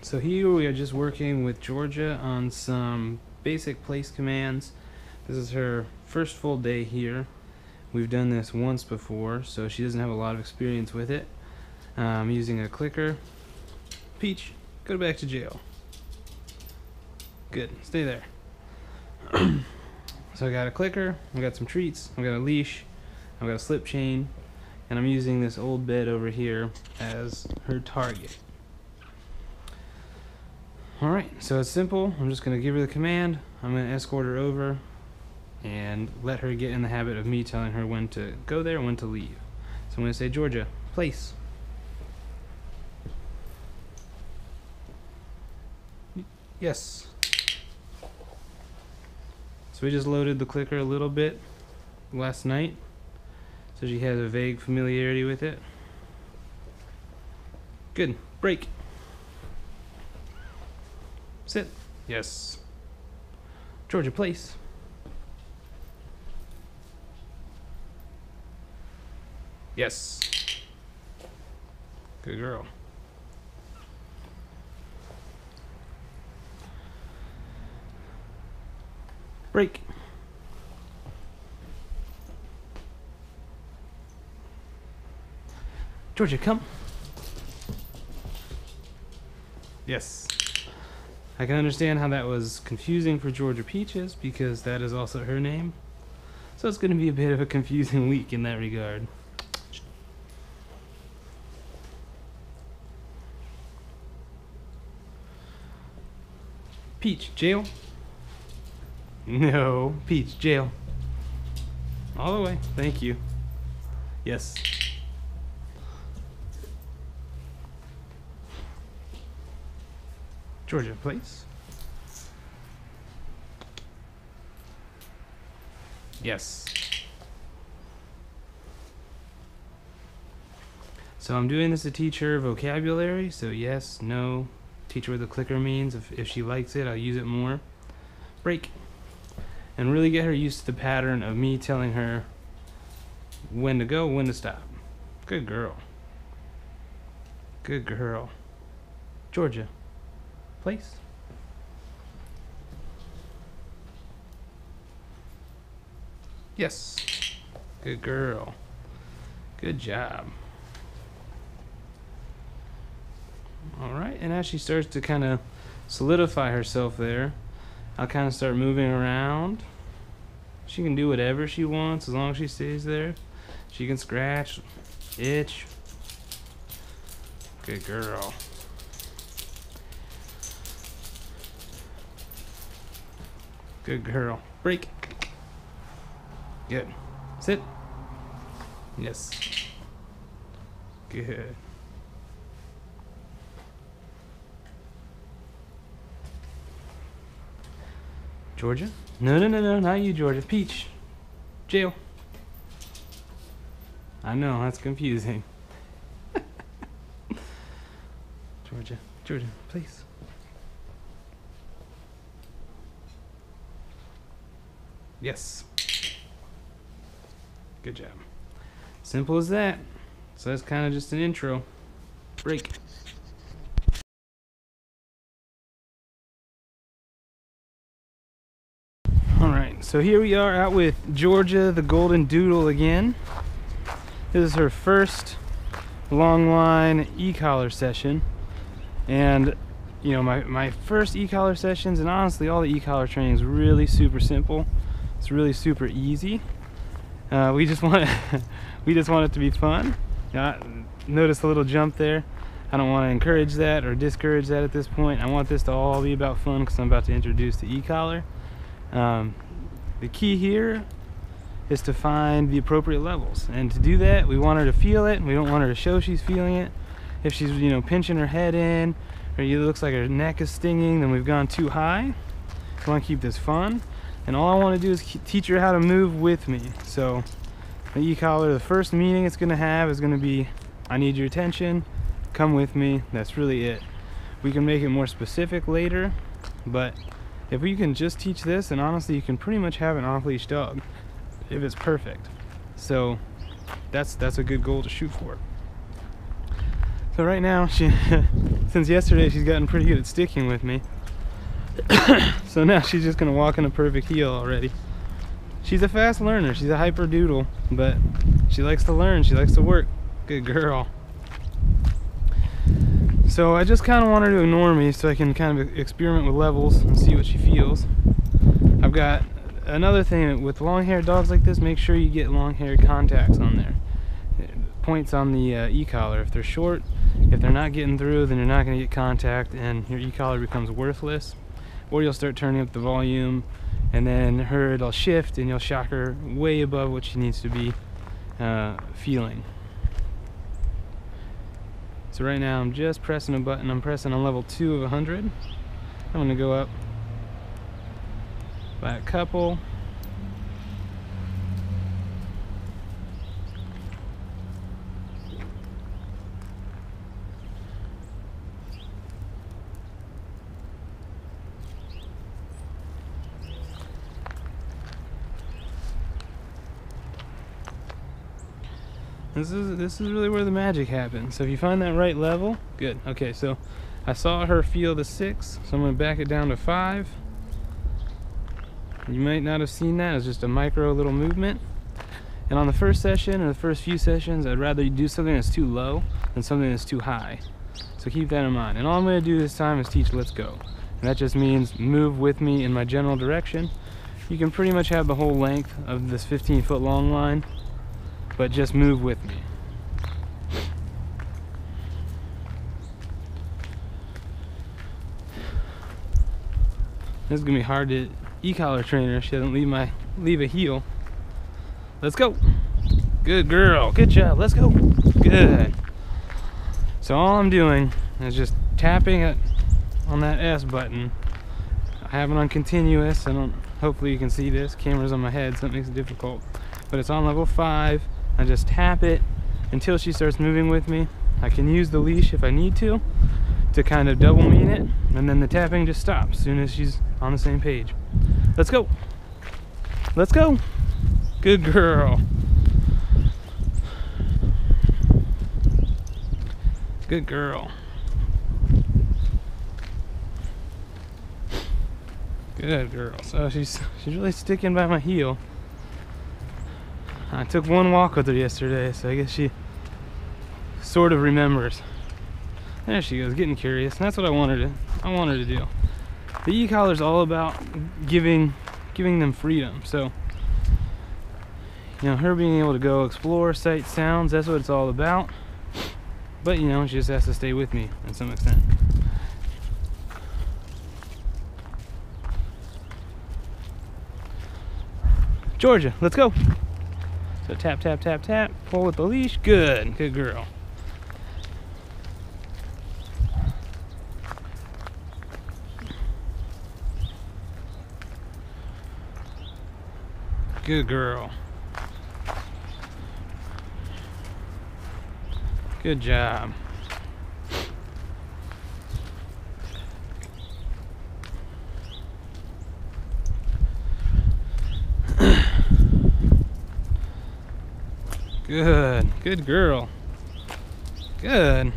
So here we are just working with Georgia on some basic place commands. This is her first full day here. We've done this once before, so she doesn't have a lot of experience with it. I'm using a clicker. Peach, go back to jail. Good, stay there. So I got a clicker, I got some treats, I got a leash, I've got a slip chain, and I'm using this old bed over here as her target. Alright, so it's simple. I'm just going to give her the command, I'm going to escort her over, and let her get in the habit of me telling her when to go there and when to leave. So I'm going to say, Georgia, place. Yes. So we just loaded the clicker a little bit last night, so she has a vague familiarity with it. Good. Break. Sit. Yes. Georgia, place. Yes. Good girl. Break. Georgia, come. Yes. I can understand how that was confusing for Georgia Peaches because that is also her name. So it's going to be a bit of a confusing week in that regard. Peach, jail. No, Peach, jail. All the way. Thank you. Yes. Georgia, please. Yes. So I'm doing this to teach her vocabulary. So yes, no. Teach her what the clicker means. If she likes it, I'll use it more. Break. And really get her used to the pattern of me telling her when to go, when to stop. Good girl. Good girl. Georgia, place. Yes. Good girl. Good job. Alright, and as she starts to kind of solidify herself there, I'll kind of start moving around. She can do whatever she wants as long as she stays there. She can scratch, itch. Good girl. Good girl. Break. Good. Sit. Yes. Good. Georgia? No, not you, Georgia. Peach. Jail. I know, that's confusing. Georgia, please. Yes. Good job. Simple as that. So that's kind of just an intro. Break. Alright, so here we are out with Georgia the Golden Doodle again. This is her first long line e-collar session. And you know, my first e-collar sessions, and honestly all the e-collar training is really super simple. It's really super easy. We just want it to be fun. Notice the little jump there. I don't want to encourage that or discourage that at this point. I want this to all be about fun because I'm about to introduce the e-collar. The key here is to find the appropriate levels, and to do that we want her to feel it. We don't want her to show she's feeling it. If she's pinching her head in, or it looks like her neck is stinging, then we've gone too high. We want to keep this fun, and all I want to do is teach her how to move with me. So the e-collar, the first meaning it's going to have is going to be, I need your attention, come with me. That's really it. We can make it more specific later, but if we can just teach this, and honestly you can pretty much have an off-leash dog if it's perfect. So that's a good goal to shoot for. So So right now, since yesterday, she's gotten pretty good at sticking with me. So now she's just gonna walk in a perfect heel already. She's a fast learner. She's a hyper doodle, but she likes to learn. She likes to work. Good girl. So I just kind of want her to ignore me so I can kind of experiment with levels and see what she feels. I've got another thing with long-haired dogs like this. Make sure you get long-haired contacts on there. Points on the e-collar. If they're short, if they're not getting through, then you're not going to get contact and your e-collar becomes worthless. Or you'll start turning up the volume, and then it'll shift and you'll shock her way above what she needs to be feeling. So right now I'm just pressing a button. I'm pressing on level 2 of 100. I'm going to go up by a couple. This is really where the magic happens. So if you find that right level, good. Okay, so I saw her feel the 6, so I'm going to back it down to 5. You might not have seen that. It's just a micro little movement. And on the first session or the first few sessions, I'd rather you do something that's too low than something that's too high. So keep that in mind. And all I'm going to do this time is teach let's go. And that just means move with me in my general direction. You can pretty much have the whole length of this 15-foot long line, but just move with me. This is gonna be hard to e-collar train her if she doesn't leave a heel. Let's go. Good girl. Good job. Let's go. Good. So all I'm doing is just tapping it on that S button. I have it on continuous. Hopefully you can see this. Camera's on my head, so it makes it difficult. But it's on level 5. I just tap it until she starts moving with me. I can use the leash if I need to kind of double mean it, and then the tapping just stops as soon as she's on the same page. Let's go. Let's go. Good girl. Good girl. Good girl. So she's really sticking by my heel. I took one walk with her yesterday, so I guess she sort of remembers. There she goes, getting curious, and that's what I want her to do. The e-collar is all about giving them freedom. So, you know, her being able to go explore, sight, sounds, that's what it's all about. But, you know, she just has to stay with me to some extent. Georgia, let's go. So tap, tap, tap, tap, pull with the leash. Good, good girl. Good girl. Good job. Good. Good girl. Good.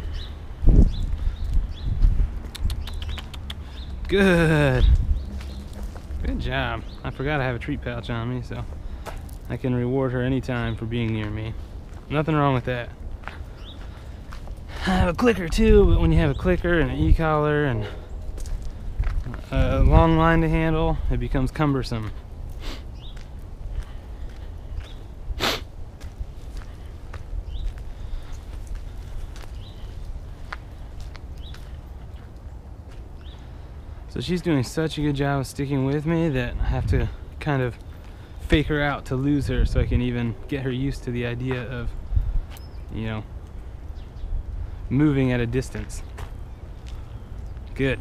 Good. Good job. I forgot I have a treat pouch on me, so I can reward her anytime for being near me. Nothing wrong with that. I have a clicker too, but when you have a clicker and an e-collar and a long line to handle, it becomes cumbersome. So she's doing such a good job of sticking with me that I have to kind of fake her out to lose her so I can even get her used to the idea of, you know, moving at a distance. Good.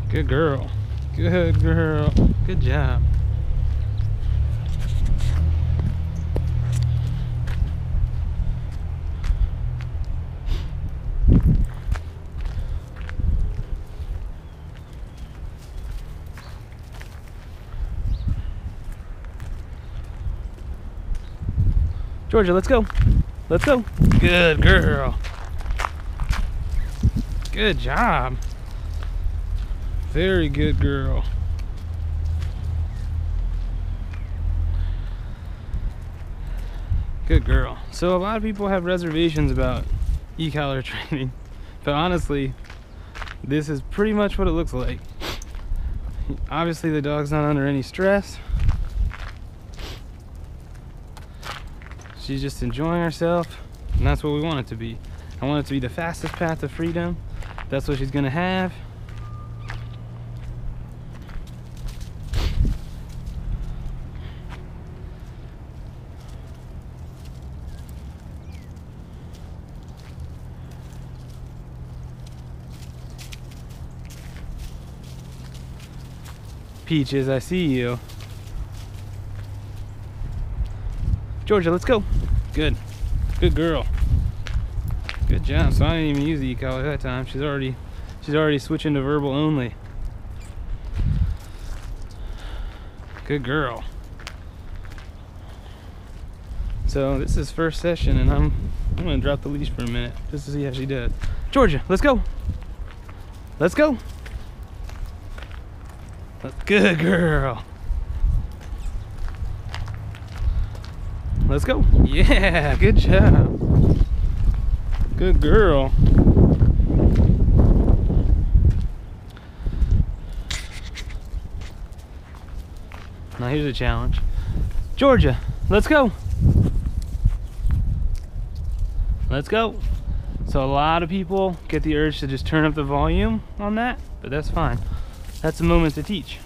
Good girl. Good girl. Good job. Georgia, let's go. Let's go. Good girl. Good job. Very good girl. Good girl. So a lot of people have reservations about e-collar training, but honestly, this is pretty much what it looks like. Obviously the dog's not under any stress. She's just enjoying herself, and that's what we want it to be. I want it to be the fastest path to freedom. That's what she's gonna have. Peaches, I see you. Georgia, let's go. Good. Good girl. Good job. So I didn't even use the e-collar that time. She's already switching to verbal only. Good girl. So this is first session, and I'm gonna drop the leash for a minute just to see how she does. Georgia, let's go. Let's go. Good girl. Let's go. Yeah, good job. Good girl. Now here's a challenge. Georgia, let's go. Let's go. So a lot of people get the urge to just turn up the volume on that, but that's fine. That's a moment to teach.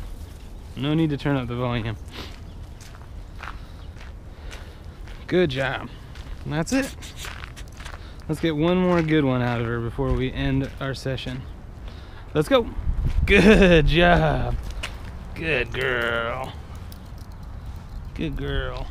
No need to turn up the volume. Good job. And that's it. Let's get one more good one out of her before we end our session. Let's go. Good job. Good girl. Good girl.